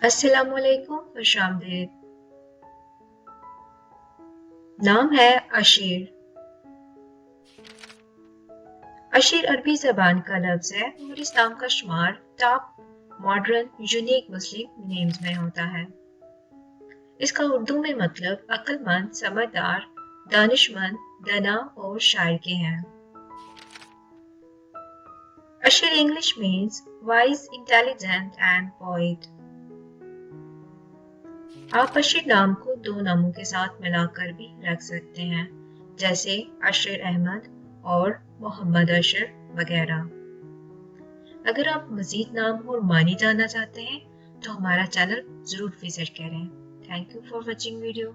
अस्सलाम वालेकुम, खुश आमदीद। नाम है अशीर। अशीर अरबी ज़बान का लफ्ज़ है और इस नाम का शुमार टॉप मॉडर्न यूनिक मुस्लिम नेम्स में होता है। इसका उर्दू में मतलब अक्लमंद, समझदार, दानिशमंद, दना और शायर के हैं। अशीर English means wise, intelligent and poet. आप अशीर नाम को दो नामों के साथ मिलाकर भी रख सकते हैं, जैसे अशीर अहमद और मोहम्मद अशीर वगैरह। अगर आप मज़ीद नाम और मानी जानना चाहते हैं तो हमारा चैनल ज़रूर विजिट करें। Thank you for watching video.